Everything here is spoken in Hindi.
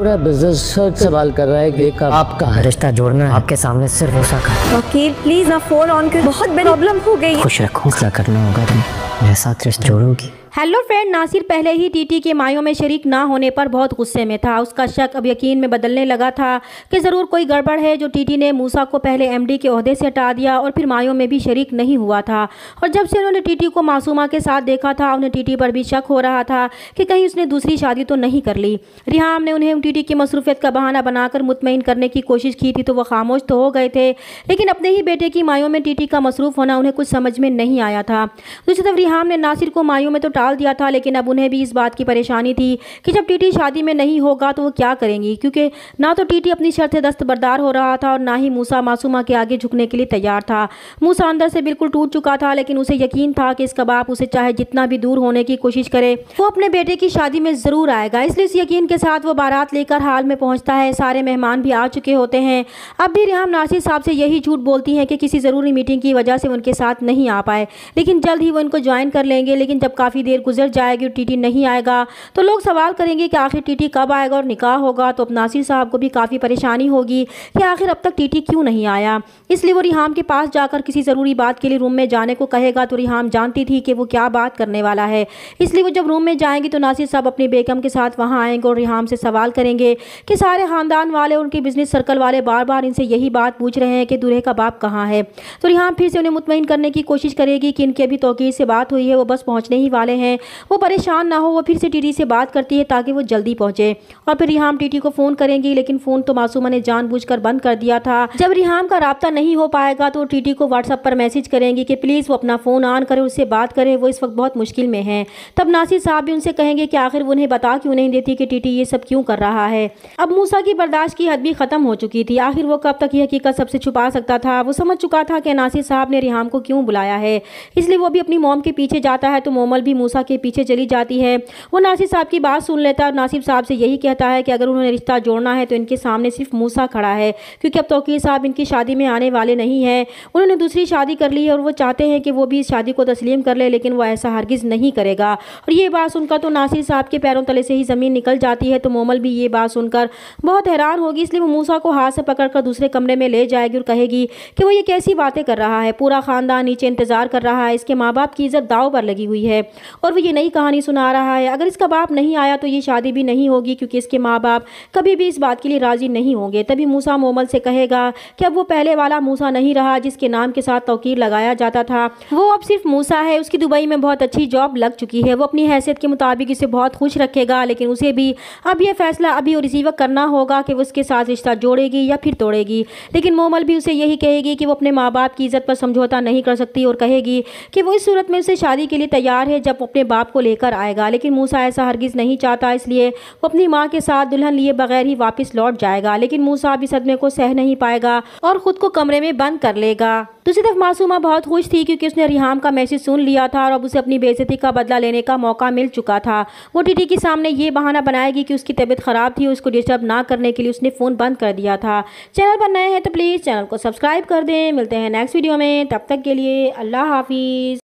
पूरा बिजनेस सवाल कर रहा है कि कब आपका रिश्ता जोड़ना है, आपके सामने सिर्फ हो सका। वकील प्लीज ना फोन ऑन कर, बहुत बड़ी प्रॉब्लम हो गई। खुश रखो, फैसला करना होगा तुम मेरे साथ रिश्ता जोड़ोगी। हेलो फ्रेंड, नासिर पहले ही टीटी के मायों में शरीक ना होने पर बहुत गुस्से में था। उसका शक अब यकीन में बदलने लगा था कि ज़रूर कोई गड़बड़ है जो टीटी ने मूसा को पहले एमडी के ओहदे से हटा दिया और फिर मायों में भी शरीक नहीं हुआ था। और जब से उन्होंने टीटी को मासूमा के साथ देखा था, उन्हें टीटी पर भी शक हो रहा था कि कहीं उसने दूसरी शादी तो नहीं कर ली। रिहाम ने उन्हें टीटी की मसरूफियत का बहाना बनाकर मुतमईन करने की कोशिश की थी तो वह खामोश तो हो गए थे, लेकिन अपने ही बेटे की मायों में टीटी का मसरूफ़ होना उन्हें कुछ समझ में नहीं आया था। दूसरी तरफ रिहाम ने नासिर को मायों में तो टाल दिया था, लेकिन अब उन्हें भी इस बात की परेशानी थी कि जब टीटी शादी में नहीं होगा तो वो क्या करेंगी, क्योंकि ना तो टीटी अपनी शर्त दस्तबरदार हो रहा था और ना ही मूसा मासूमा के आगे झुकने के लिए तैयार था। मूसा अंदर से बिल्कुल टूट चुका था, लेकिन उसे यकीन था कि इसका बाप उसे चाहे जितना भी दूर होने की कोशिश करे वो अपने बेटे की शादी में ज़रूर आएगा। इसलिए इस यकीन के साथ वो बारात लेकर हाल में पहुंचता है। सारे मेहमान भी आ चुके होते हैं। अब भी रिहाम नासिर साहब से यही झूठ बोलती हैं कि किसी ज़रूरी मीटिंग की वजह से उनके साथ नहीं आ पाए, लेकिन जल्द ही वो उनको ज्वाइन कर लेंगे। लेकिन जब काफ़ी देर गुजर जाएगी टीटी नहीं आएगा तो लोग सवाल करेंगे कि आखिर टीटी कब आएगा और निकाह होगा। तो अब नासिर साहब को भी काफ़ी परेशानी होगी कि आखिर अब तक टीटी क्यों नहीं आया। इसलिए वो रिहाम के पास जाकर किसी ज़रूरी बात के लिए रूम में जाने को कहेगा। तो रिहाम जानती थी कि वो क्या बात करने वाला है, इसलिए वो जब रूम में जाएंगे तो नासिर साहब अपनी बेगम के साथ वहाँ आएंगे और रिहाम से सवाल करेंगे कि सारे ख़ानदान वाले, उनके बिजनेस सर्कल वाले बार बार इनसे यही बात पूछ रहे हैं कि दूल्हे का बाप कहाँ है। तो रिहाम फिर से उन्हें मुतमईन करने की कोशिश करेगी कि इनकी अभी तौकीर से बात हुई है, वो बस पहुँचने ही वाले हैं, वो परेशान ना हो। वो फिर से टीटी से बात करती है ताकि वो जल्दी पहुंचे और फिर रिहाम टीटी को फ़ोन करेंगी, लेकिन फ़ोन तो मासूमा ने जानबूझकर बंद कर दिया था। जब रिहाम का राब्ता नहीं हो पाएगा तो टीटी को व्हाट्सएप पर मैसेज करेंगी कि प्लीज़ वो अपना फ़ोन ऑन करे, उससे बात करें, वो इस वक्त बहुत मुश्किल में है। तब नासिर साहब भी उनसे कहेंगे कि आखिर वो उन्हें बता क्यों नहीं देती कि टीटी ये सब क्यों कर रहा है। अब मूसा की बर्दाश्त की हद भी ख़त्म हो चुकी थी। आखिर वो कब तक ये हकीकत सबसे छुपा सकता था। वो समझ चुका था कि नासिर साहब ने रिहाम को क्यों बुलाया है, इसलिए वो भी अपनी मोम के पीछे जाता है तो मोमल भी मूसा के पीछे चली जाती है। वो नासिर साहब की बात सुन लेता है और नासिर साहब से यही कहता है कि अगर उन्होंने रिश्ता जोड़ना है तो इनके सामने सिर्फ मूसा खड़ा है, क्योंकि अब तौकीर साहब इनकी शादी में आने वाले नहीं हैं। उन्होंने दूसरी शादी कर ली है और वो चाहते हैं कि वो भी इस शादी को तस्लीम कर ले, लेकिन वो ऐसा हरगिज़ नहीं करेगा। और ये बात सुनकर तो नासिर साहब के पैरों तले से ही ज़मीन निकल जाती है। तो मोमल भी ये बात सुनकर बहुत हैरान होगी, इसलिए वो मूसा को हाथ से पकड़कर दूसरे कमरे में ले जाएगी और कहेगी कि वो ये कैसी बातें कर रहा है, पूरा ख़ानदान नीचे इंतज़ार कर रहा है, इसके माँ बाप की इज़्ज़त दाव पर लगी हुई है और वो ये नई कहानी सुना रहा है। अगर इसका बाप नहीं आया तो ये शादी भी नहीं होगी, क्योंकि इसके माँ बाप कभी भी इस बात के लिए राज़ी नहीं होंगे। तभी मूसा मोमल से कहेगा कि अब वो पहले वाला मूसा नहीं रहा जिसके नाम के साथ तौकीर लगाया जाता था। वो अब सिर्फ मूसा है। उसकी दुबई में बहुत अच्छी जॉब लग चुकी है। वो अपनी हैसियत के मुताबिक इसे बहुत खुश रखेगा, लेकिन उसे भी अब यह फैसला अभी और इसी वक्त करना होगा कि वो उसके साथ रिश्ता जोड़ेगी या फिर तोड़ेगी। लेकिन मोमल भी उसे यही कहेगी कि वो अपने माँ बाप की इज़्ज़त पर समझौता नहीं कर सकती और कहेगी कि वो इस सूरत में उसे शादी के लिए तैयार है जब अपने बाप को लेकर आएगा। लेकिन मूसा ऐसा हरगिज़ नहीं चाहता, इसलिए वो अपनी माँ के साथ दुल्हन लिए बगैर ही वापस लौट जाएगा। लेकिन मूसा भी सदमे को सह नहीं पाएगा और ख़ुद को कमरे में बंद कर लेगा। दूसरी तरफ मासूमा बहुत खुश थी क्योंकि उसने रिहाम का मैसेज सुन लिया था और अब उसे अपनी बेइज्जती का बदला लेने का मौका मिल चुका था। वो टीटी के सामने ये बहाना बनाएगी कि उसकी तबीयत ख़राब थी, उसको डिस्टर्ब ना करने के लिए उसने फ़ोन बंद कर दिया था। चैनल पर नए हैं तो प्लीज़ चैनल को सब्सक्राइब कर दें। मिलते हैं नेक्स्ट वीडियो में, तब तक के लिए अल्लाह हाफिज़।